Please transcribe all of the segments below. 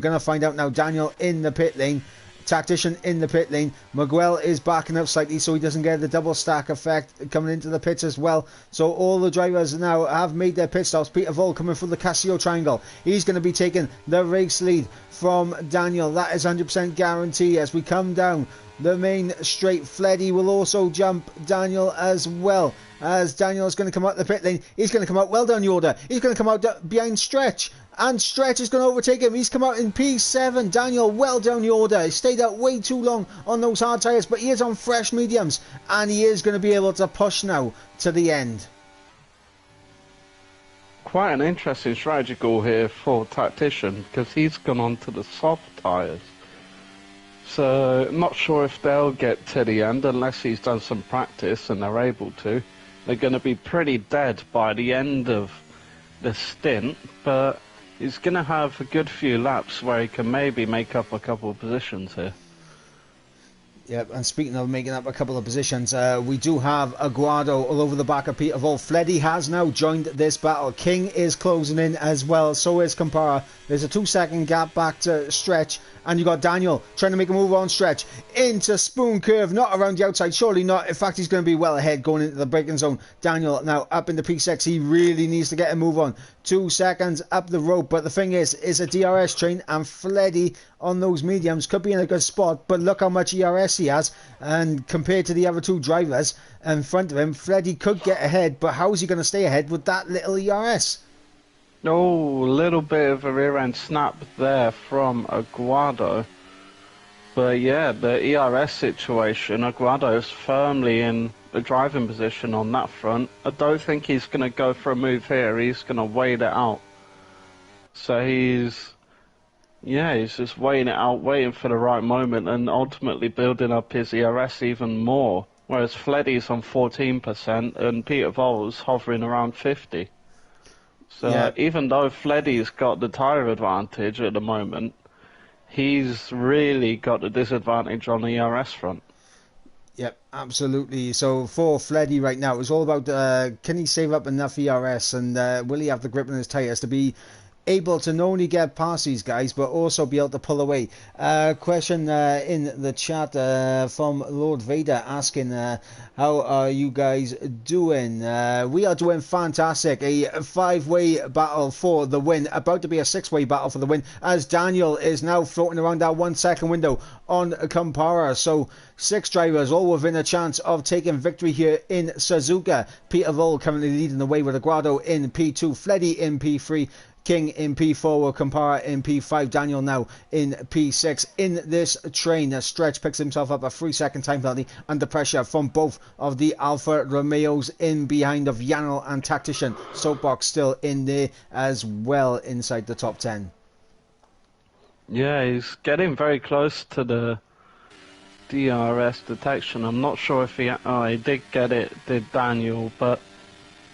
We're going to find out now. Daniel in the pit lane. Tactician in the pit lane. Miguel is backing up slightly so he doesn't get the double stack effect coming into the pits as well. So all the drivers now have made their pit stops. Peter Vol coming through the Casio triangle. He's going to be taking the race lead from Daniel. That is 100% guarantee as we come down the main straight. Fleddy will also jump Daniel as well, as Daniel is going to come out the pit lane. He's going to come out well down Yoda. He's going to come out behind Stretch, and Stretch is going to overtake him. He's come out in P7. Daniel well down Yoda. He stayed out way too long on those hard tyres, but he is on fresh mediums, and he is going to be able to push now to the end. Quite an interesting strategy goal here for Tactician, because he's gone on to the soft tyres. So, not sure if they'll get to the end unless he's done some practice and they're able to. They're going to be pretty dead by the end of the stint, but he's going to have a good few laps where he can maybe make up a couple of positions here. Yep, and speaking of making up a couple of positions, we do have Aguado all over the back of Peter Vol. Fleddy has now joined this battle. King is closing in as well, so is Campara. There's a 2-second gap back to Stretch, and you got Daniel trying to make a move on Stretch into Spoon Curve, not around the outside, surely not. In fact, he's going to be well ahead going into the braking zone. Daniel now up in the P6. He really needs to get a move on. 2 seconds up the rope, but the thing is, it's a DRS train, and Fleddy on those mediums could be in a good spot, but look how much ERS he has, and compared to the other two drivers in front of him, Fleddy could get ahead, but how is he going to stay ahead with that little ERS? Oh, a little bit of a rear end snap there from Aguado. But yeah, the ERS situation, Aguado's firmly in the driving position on that front. I don't think he's going to go for a move here. He's going to wait it out. So he's just waiting it out, waiting for the right moment, and ultimately building up his ERS even more. Whereas Fleddy's on 14% and Peter Vol's hovering around 50. So yeah, even though Fleddy's got the tyre advantage at the moment, he's really got the disadvantage on the ERS front. Yep, absolutely. So for Fleddy right now, it's all about can he save up enough ERS, and will he have the grip in his tyres to be able to not only get past these guys but also be able to pull away. Question in the chat from Lord Vader asking how are you guys doing? We are doing fantastic. A 5-way battle for the win, about to be a 6-way battle for the win, as Daniel is now floating around that 1 second window on Campara. So 6 drivers all within a chance of taking victory here in Suzuka. Peter Vol currently leading the way with Aguado in P2, Fleddy in P3, King in P4, Campara in P5, Daniel now in P6. In this train, Stretch picks himself up a 3-second time penalty under pressure from both of the Alfa Romeos in behind of Yanel and Tactician. Soapbox still in there as well inside the top 10. Yeah, he's getting very close to the DRS detection. I'm not sure if he did get it, did Daniel, but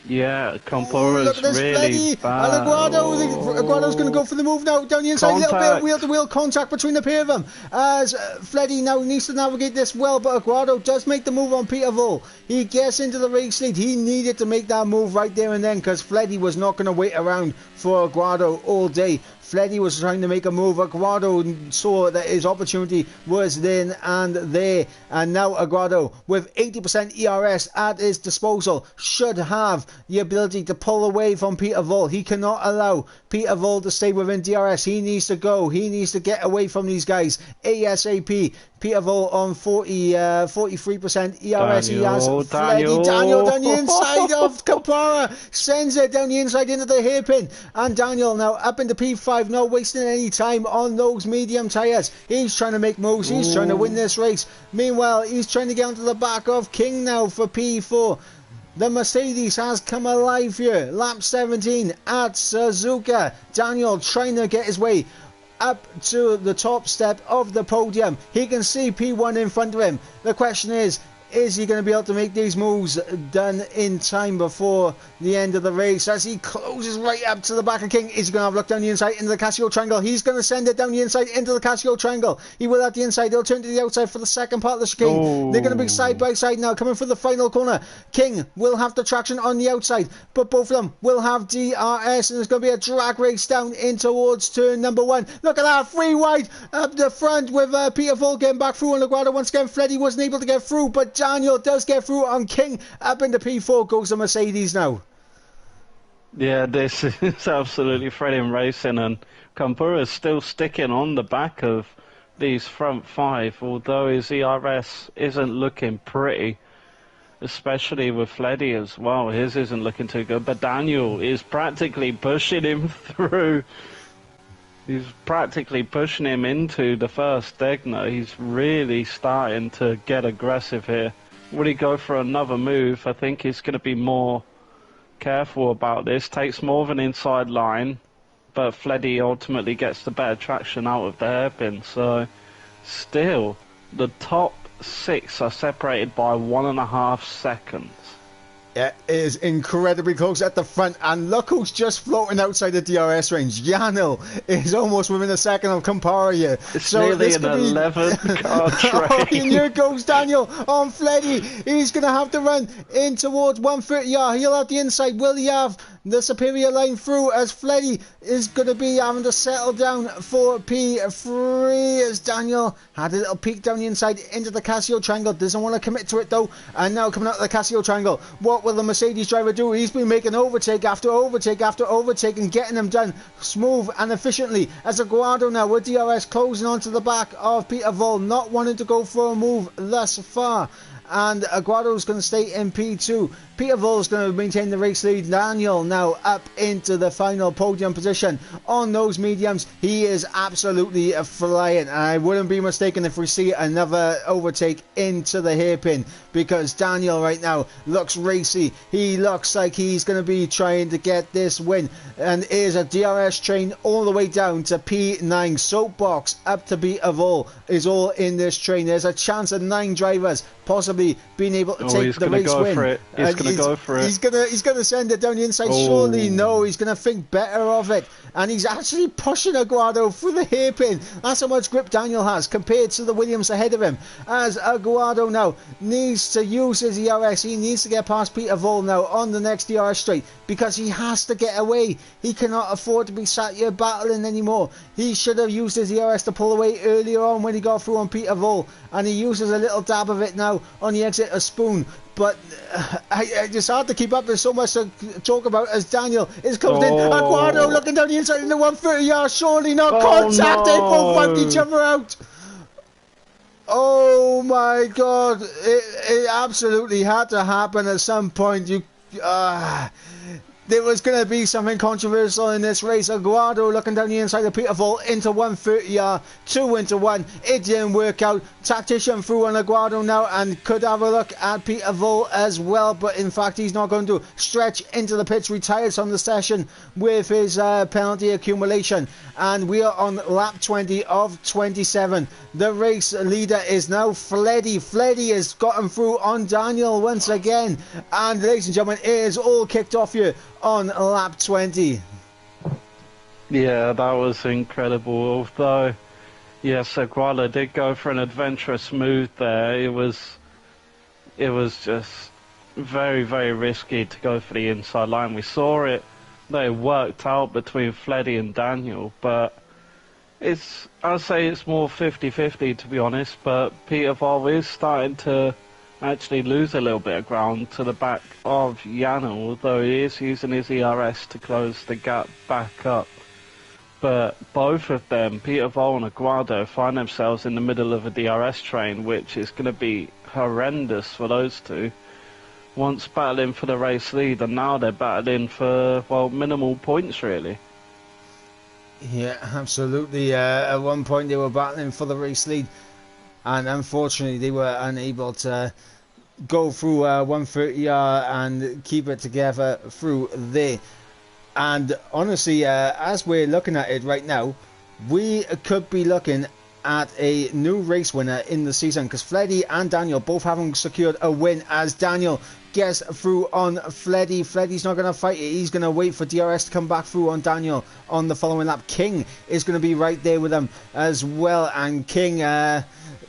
yeah, Campara's really bad. And Aguado's going to go for the move now down the inside. A little bit of wheel-to-wheel contact between the pair of them, as Fleddy now needs to navigate this well, but Aguado does make the move on Peter Vol. He gets into the race lead. He needed to make that move right there and then, because Fleddy was not going to wait around for Aguado all day. Fleddy was trying to make a move. Aguado saw that his opportunity was then and there. And now Aguado, with 80% ERS at his disposal, should have the ability to pull away from Peter Vol. He cannot allow Peter Vol to stay within DRS. He needs to go. He needs to get away from these guys ASAP. Peter Vol on 43% ERS. He has Fleddy. Daniel down the inside of Campara. Sends it down the inside into the hairpin. And Daniel now up into P5, not wasting any time on those medium tyres. He's trying to make moves. He's trying to win this race. Meanwhile, he's trying to get onto the back of King now for P4. The Mercedes has come alive here. Lap 17 at Suzuka. Daniel trying to get his way up to the top step of the podium. He can see P1 in front of him. The question is Is he going to be able to make these moves done in time before the end of the race? As he closes right up to the back of King, is he going to have a look down the inside into the Casio Triangle? He's going to send it down the inside into the Casio Triangle. He will at the inside. He'll turn to the outside for the second part of the chicane. Oh. They're going to be side by side now, coming for the final corner. King will have the traction on the outside, but both of them will have DRS, and there's going to be a drag race down in towards turn number 1. Look at that, 3 wide up the front with Peter Vol getting back through on Aguado. Once again, Freddie wasn't able to get through, but Daniel does get through on King. Up into P4 goes the Mercedes now. Yeah, this is absolutely thrilling racing, and Campura is still sticking on the back of these front 5, although his ERS isn't looking pretty, especially with Fleddy as well. His isn't looking too good, but Daniel is practically pushing him through. He's practically pushing him into the first Degner. He's really starting to get aggressive here. Will he go for another move? I think he's going to be more careful about this. Takes more of an inside line, but Fleddy ultimately gets the better traction out of the hairpin. So still, the top 6 are separated by 1.5 seconds. It is incredibly close at the front, and look who's just floating outside the DRS range. Janil is almost within a second of Campara here. It's nearly an 11-car train. Oh, and here goes Daniel on Fleddy. He's going to have to run in towards 130R. He'll have the inside. Will he have the superior line through, as Fleddy is going to be having to settle down for P3, as Daniel had a little peek down the inside into the Casio Triangle. Doesn't want to commit to it though, and now coming out of the Casio Triangle, what will the Mercedes driver do? He's been making overtake after overtake after overtake and getting them done smooth and efficiently, as Aguado now with DRS closing onto the back of Peter Vol, not wanting to go for a move thus far. And Aguado's going to stay in P2. Peter Vol's going to maintain the race lead. Daniel now up into the final podium position on those mediums. He is absolutely flying. I wouldn't be mistaken if we see another overtake into the hairpin, because Daniel right now looks racy. He looks like he's going to be trying to get this win. And is a DRS train all the way down to P9. Soapbox up to Peter Vol is all in this train. There's a chance of 9 drivers possibly being able to take the race win. He's gonna send it down the inside. Surely no, he's gonna think better of it, and he's actually pushing Aguado through the hairpin. That's how much grip Daniel has compared to the Williams ahead of him, as Aguado now needs to use his ERS. He needs to get past Peter Vol now on the next DRS straight, because he has to get away. He cannot afford to be sat here battling anymore. He should have used his ERS to pull away earlier on when he got through on Peter Vol, and he uses a little dab of it now on the exit of Spoon. But it's hard to keep up. There's so much to talk about as Daniel is closed in. Aguado looking down the inside in the 130 yard. Surely not contact. They both wiped each other out. Oh my God. It absolutely had to happen at some point. There was going to be something controversial in this race. Aguado looking down the inside of Peter Vol into 130R, 2 into 1. It didn't work out. Tactician through on Aguado now, and could have a look at Peter Vol as well, but in fact he's not going to. Stretch into the pits, retires from the session with his penalty accumulation, and we are on lap 20 of 27. The race leader is now Fleddy. Fleddy has gotten through on Daniel once again, and ladies and gentlemen, it is all kicked off here on lap 20. Yeah, that was incredible. Although, yes, Aguado did go for an adventurous move there. It was just very, very risky to go for the inside line. We saw it, they worked out between Fleddy and Daniel, but I'd say it's more 50-50 to be honest, but Peter Vol is starting to actually lose a little bit of ground to the back of Janel, although he is using his ERS to close the gap back up. But both of them, Peter Vol and Aguado, find themselves in the middle of a DRS train, which is going to be horrendous for those two. Once battling for the race lead, and now they're battling for, well, minimal points really. Yeah, absolutely. At one point they were battling for the race lead, and unfortunately they were unable to go through 130R and keep it together through there. And honestly, as we're looking at it right now, we could be looking at a new race winner in the season, because Fleddy and Daniel both haven't secured a win, as Daniel gets through on Fleddy. Fleddy's not going to fight it. He's going to wait for DRS to come back through on Daniel on the following lap. King is going to be right there with him as well, and King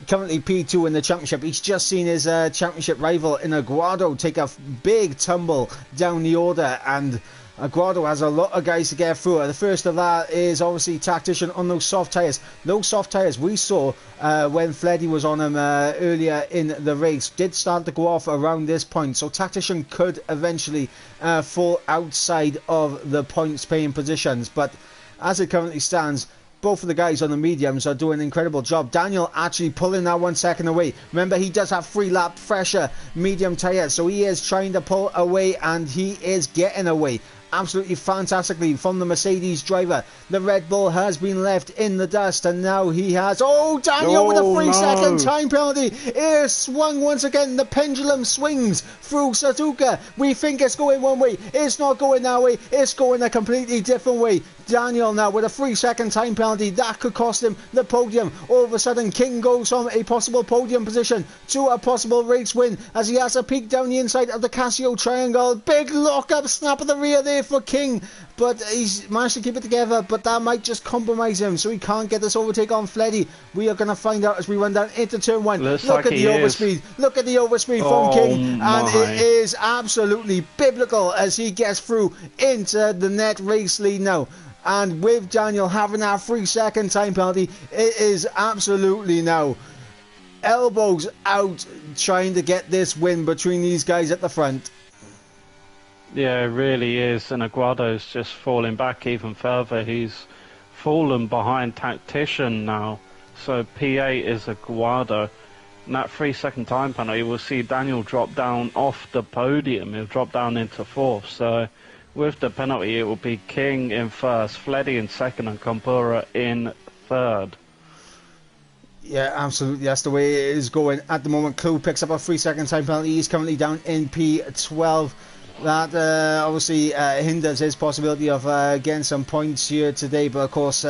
currently P2 in the championship. He's just seen his championship rival in Aguado take a big tumble down the order, and Aguado has a lot of guys to get through. The first of that is obviously Tactician on those soft tyres. Those soft tyres we saw when Fleddy was on him earlier in the race did start to go off around this point, so Tactician could eventually fall outside of the points paying positions, but as it currently stands, both of the guys on the mediums are doing an incredible job. Daniel actually pulling that 1 second away. Remember, he does have 3-lap fresher medium tyres, so he is trying to pull away, and he is getting away absolutely fantastically from the Mercedes driver. The Red Bull has been left in the dust, and now he has... Oh, Daniel with a 3-second time penalty. It is swung once again. The pendulum swings through Suzuka. We think it's going one way. It's not going that way. It's going a completely different way. Daniel now with a 3-second time penalty. That could cost him the podium. All of a sudden, King goes from a possible podium position to a possible race win, as he has a peek down the inside of the Casio triangle. Big lock-up snap at the rear there for King, but he's managed to keep it together, but that might just compromise him, so he can't get this overtake on Fleddy. We are going to find out as we run down into turn 1. Look at the overspeed. Look at the overspeed from King, and it is absolutely biblical as he gets through into the net race lead now. And with Daniel having that 3-second time penalty, it is absolutely now elbows out trying to get this win between these guys at the front. Yeah, it really is, and Aguado's just falling back even further. He's fallen behind Tactician now, so P8 is Aguado. And that 3-second time penalty, we'll see Daniel drop down off the podium. He'll drop down into 4th, so with the penalty it will be King in 1st, Fleddy in 2nd, and Compura in 3rd. Yeah, absolutely. That's the way it is going at the moment. Clue picks up a 3-second time penalty. He's currently down in P12. That obviously hinders his possibility of getting some points here today, but of course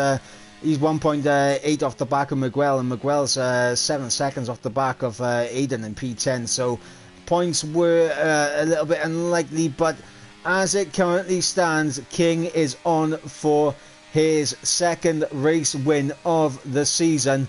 he's 1.8 off the back of Miguel, and Miguel's 7 seconds off the back of Aiden in P10, so points were a little bit unlikely, but as it currently stands, King is on for his 2nd race win of the season.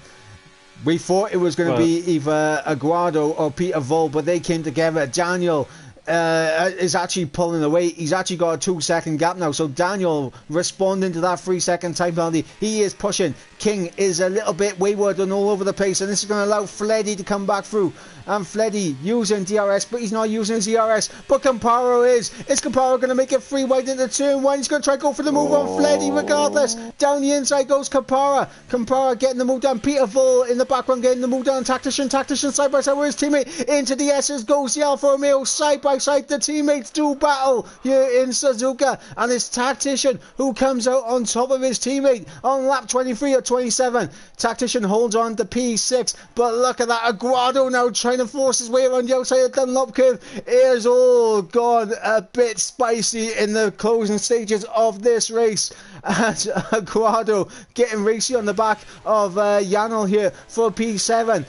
We thought it was going to be either Aguado or Peter Vol, but they came together. Daniel is actually pulling away. He's actually got a 2-second gap now, so Daniel responding to that 3-second time penalty. He is pushing. King is a little bit wayward and all over the place, and this is going to allow Fleddy to come back through. And Fleddy using DRS, but he's not using his DRS. But Camparo is. Is Camparo going to make it 3 wide into turn 1? He's going to try to go for the move on Fleddy regardless. Down the inside goes Campara. Campara getting the move down. Peter Vol in the background getting the move down. Tactician side by side with his teammate. Into the S's goes the Alfa Romeo side by side. The teammates do battle here in Suzuka. And it's Tactician who comes out on top of his teammate on lap 23 or 27. Tactician holds on to P6. But look at that. Aguado now trying to force his way around the outside of Dunlop curve. It has all gone a bit spicy in the closing stages of this race, as Aguado getting racy on the back of Janel here for P7.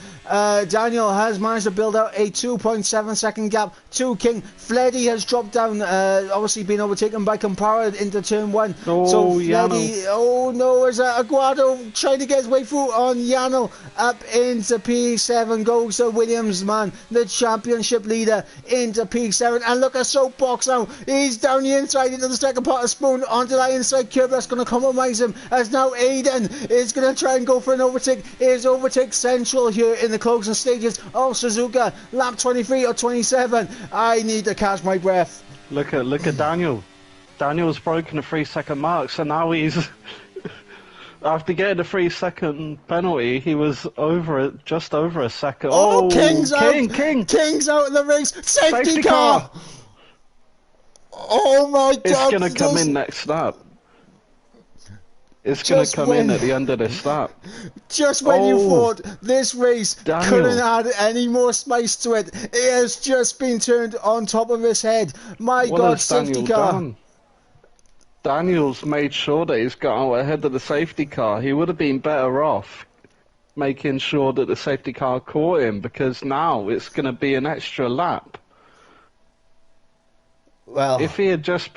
Daniel has managed to build out a 2.7 second gap to King. Fleddy has dropped down, obviously being overtaken by Campara into turn 1. So Fleddy, oh no, is Aguado trying to get his way through on Janel. Up into P7 goes the Williams man, the championship leader, into P7. And look at Soapbox now. He's down the inside into the second part of Spoon onto that inside curve. That's going to compromise him, as now Aiden is going to try and go for an overtake. It is overtake central here in the closing stages of Suzuka. Lap 23 or 27. I need to catch my breath. Look at Daniel. Daniel's broken the 3-second mark, so now he's after getting the 3-second penalty, he was just over a second. Oh, King's out! King's out of the race. Safety car! Oh my God! It's gonna come in next lap. It's going to come in at the end of this lap. Just when you thought this race couldn't add any more spice to it, it has just been turned on top of his head. My God, safety car. Daniel's made sure that he's got out ahead of the safety car. He would have been better off making sure that the safety car caught him, because now it's going to be an extra lap. Well, if he had just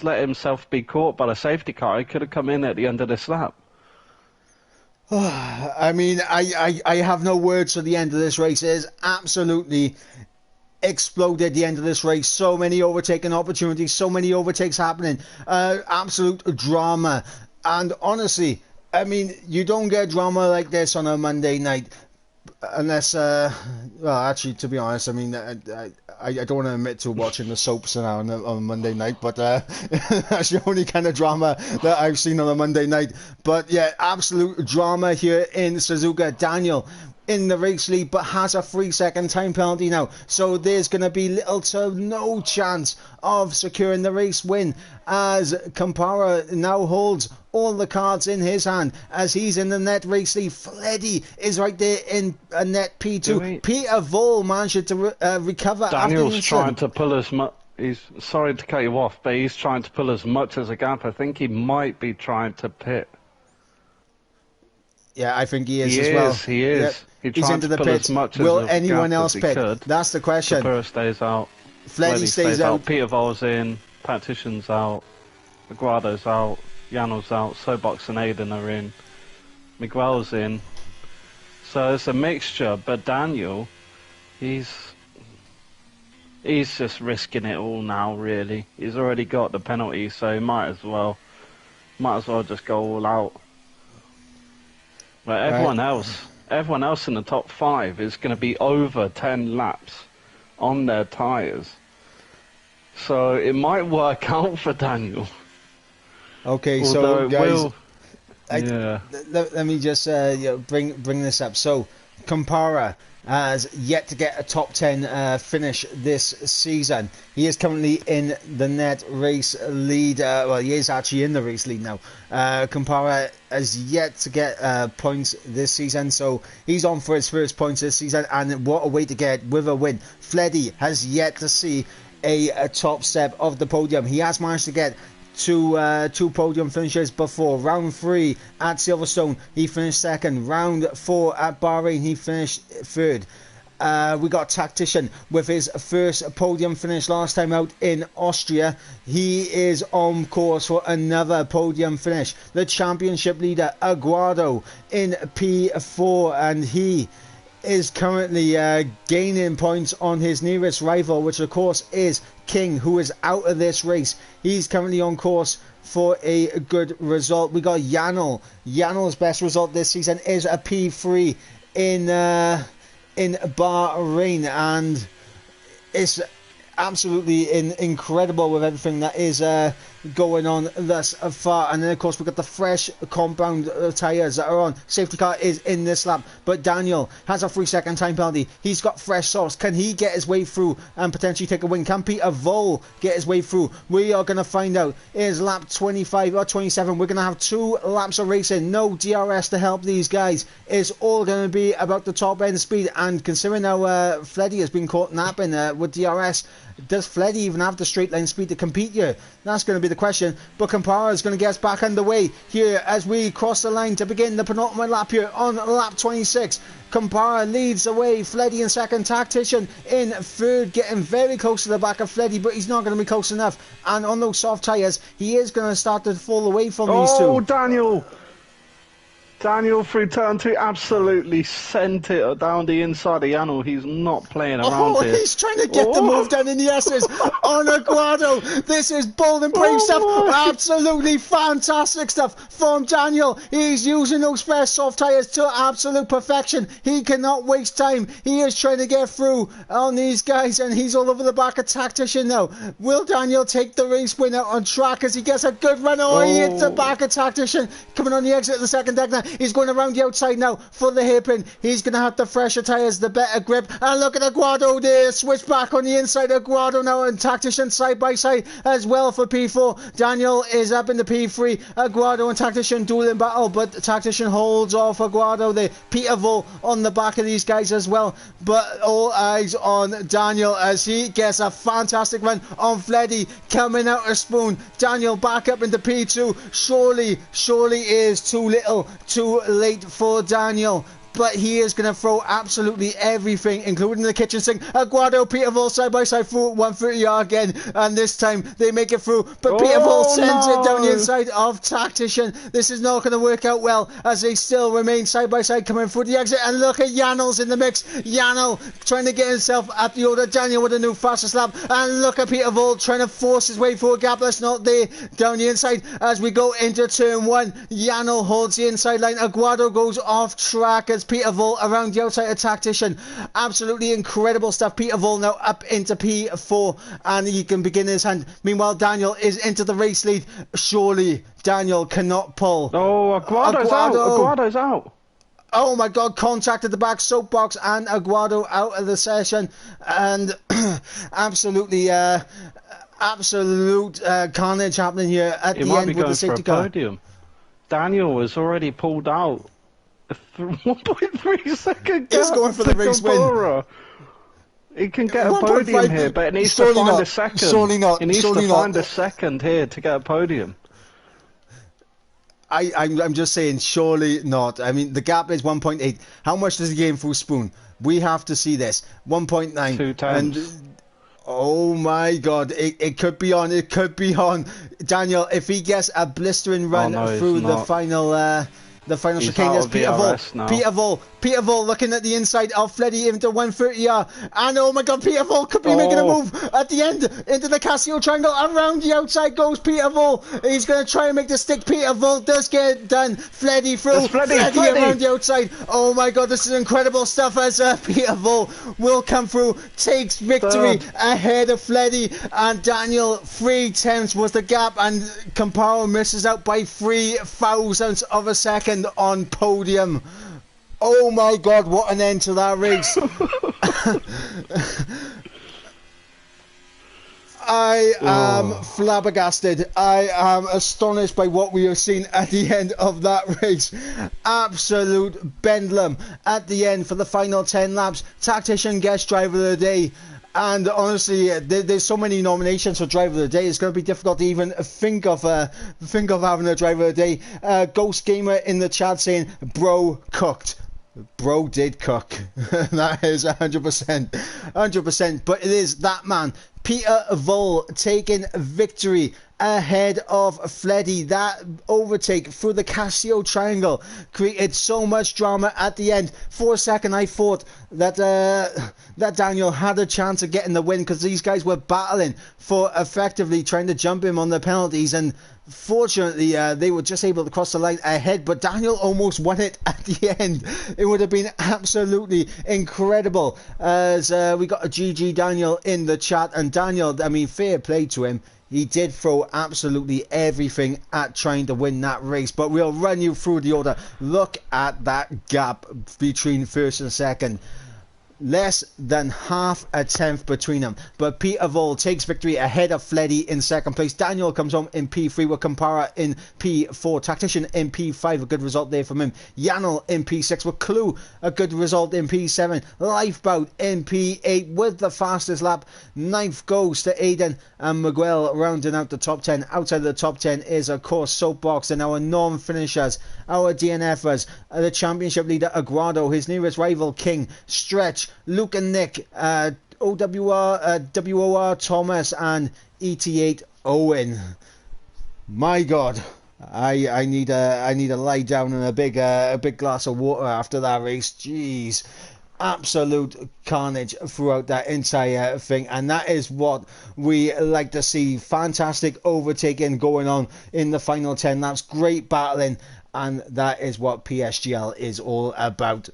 let himself be caught by the safety car, he could have come in at the end of this lap. I mean, I have no words for the end of this race. It is absolutely exploded, the end of this race. So many overtaking opportunities, so many overtakes happening, absolute drama. And honestly, I mean, you don't get drama like this on a Monday night unless, well, actually, to be honest, I mean, I don't want to admit to watching the soaps now on a Monday night, but that's the only kind of drama that I've seen on a Monday night. But yeah, absolute drama here in Suzuka. Daniel in the race lead, but has a 3-second time penalty now, so there's going to be little to no chance of securing the race win, as Campara now holds all the cards in his hand as he's in the net race lead. Fleddy is right there in a net P2. Peter Voll managed to recover. Daniel's trying to pull as much. He's sorry to cut you off, but he's trying to pull as much as a gap. I think he might be trying to pit. Yeah, I think he is as well. He is. Yep. He's into the pit. As Will anyone else pit? That's the question. Campara stays out. Fleddy stays out. Peter Voll's in. Tactician's out. Aguado's out. Janel's out. Sobox and Aiden are in. Miguel's in. So it's a mixture. But Daniel, he's just risking it all now. Really, he's already got the penalty, so he might as well just go all out. But everyone else in the top 5 is going to be over 10 laps on their tyres. So it might work out for Daniel. Okay, so guys, let me just bring this up. So Campara has yet to get a top 10 finish this season. He is currently in the net race lead. Well, he is actually in the race lead now. Campara has yet to get points this season, so he's on for his first points this season, and what a way to get with a win. Fleddy has yet to see a top step of the podium. He has managed to get two podium finishes before. Round 3 at Silverstone, he finished second. Round 4 at Bahrain, he finished third. We got Tactician with his first podium finish last time out in Austria. He is on course for another podium finish. The championship leader, Aguado, in P4, and he is currently gaining points on his nearest rival, which of course is King, who is out of this race. He's currently on course for a good result. We got Janel. Janel's best result this season is a P3 in Bahrain, and it's absolutely incredible with everything that is going on thus far. And then of course we've got the fresh compound tyres that are on. Safety car is in this lap, but Daniel has a 3-second time penalty. He's got fresh sauce. Can he get his way through and potentially take a win? Can Peter Voll get his way through? We are going to find out. It is lap 25 or 27. We're going to have 2 laps of racing. No DRS to help these guys. It's all going to be about the top end speed, and considering how Fleddy has been caught napping with DRS, does Fleddy even have the straight line speed to compete here? That's going to be the question. But Campara is going to get us back underway here as we cross the line to begin the penultimate lap here on lap 26. Campara leads the way. Fleddy in second. Tactician in third, getting very close to the back of Fleddy, but he's not going to be close enough. And on those soft tyres, he is going to start to fall away from these two. Oh, Daniel through turn 2 absolutely sent it down the inside of Janel. He's not playing around here. He's trying to get the move down in the S's on Aguado. This is bold and brave stuff. Absolutely fantastic stuff from Daniel. He's using those fresh soft tyres to absolute perfection. He cannot waste time. He is trying to get through on these guys, and he's all over the back of Tactician now. Will Daniel take the race winner on track as he gets a good run? He hits the back of Tactician. Coming on the exit of the second deck now. He's going around the outside now for the hairpin. He's going to have the fresher tyres, the better grip. And look at Aguado there. Switch back on the inside. Aguado now and Tactician side by side as well for P4. Daniel is up in the P3. Aguado and Tactician duel in battle, but Tactician holds off Aguado there. Peter Voll on the back of these guys as well. But all eyes on Daniel as he gets a fantastic run on Fleddy coming out of Spoon. Daniel back up into P2. Surely is too little too too late for Daniel. But he is going to throw absolutely everything, including the kitchen sink. Aguado, Peter Vol side by side through 130 yard again. And this time they make it through. But Peter Vol sends it down the inside of Tactician. This is not going to work out well as they still remain side by side coming through the exit. And look at Janel's in the mix. Janel trying to get himself at the order. Daniel with a new fastest lap. And look at Peter Vol trying to force his way through a gap that's not there down the inside as we go into turn 1. Janel holds the inside line. Aguado goes off track as Peter Vol around the outside of Tactician. Absolutely incredible stuff. Peter Vol now up into P4 and he can begin his hand. Meanwhile, Daniel is into the race lead. Surely Daniel cannot pull. Oh, Aguado's out. Oh my God, contact at the back, Soapbox and Aguado out of the session. And absolutely absolute carnage happening here at the end with the safety car. Podium. Daniel was already pulled out. 1.3 second gap. He's going for the race win. He can get a podium here, but it needs to find a second. Surely not. He needs to find a second here to get a podium. I'm just saying, surely not. I mean, the gap is 1.8. How much does he gain through Spoon? We have to see this. 1.9. 2 times. And oh my God, it could be on. It could be on. Daniel, if he gets a blistering run through the final chicane, is Peter Vol looking at the inside of Fleddy into 130 and oh my God, Peter Vol could be making a move at the end into the Casio triangle. Around the outside goes Peter Vol. He's going to try and make the stick. Peter Vol does get it done. Fleddy through. Fleddy around the outside. Oh my God, this is incredible stuff as Peter Vol will come through, takes victory ahead of Fleddy, and Daniel 3/10 was the gap, and Camparo misses out by 3 thousandths of a second on podium. Oh my God, what an end to that race. I am flabbergasted. I am astonished by what we have seen at the end of that race. Absolute bedlam at the end for the final 10 laps. Tactician guest driver of the day. And honestly, there's so many nominations for driver of the day. It's going to be difficult to even think of having a driver of the day. Ghost Gamer in the chat saying, "Bro cooked." Bro did cook. That is 100%. 100%. But it is that man, Peter Vol, taking victory ahead of Fleddy. That overtake through the Casio triangle created so much drama at the end. For a second I thought that Daniel had a chance of getting the win because these guys were battling for effectively trying to jump him on the penalties, and fortunately they were just able to cross the line ahead, but Daniel almost won it at the end. It would have been absolutely incredible as we got a GG Daniel in the chat. And Daniel, I mean, fair play to him. He did throw absolutely everything at trying to win that race. But we'll run you through the order. Look at that gap between first and second. Less than half a tenth between them. But Peter Vol takes victory ahead of Fleddy in second place. Daniel comes home in P3 with Campara in P4. Tactician in P5, a good result there from him. Janel in P6 with Clue, a good result in P7. Lifeboat in P8 with the fastest lap. 9th goes to Aiden and Miguel rounding out the top 10. Outside of the top 10 is of course Soapbox and our non-finishers, our DNFers, the championship leader Aguado, his nearest rival King, Stretch, Luke and Nick, WOR Thomas and ET8 Owen. My God, I need a lie down and a big glass of water after that race. Jeez, absolute carnage throughout that entire thing, and that is what we like to see. Fantastic overtaking going on in the final 10 laps. Great battling. And that is what PSGL is all about.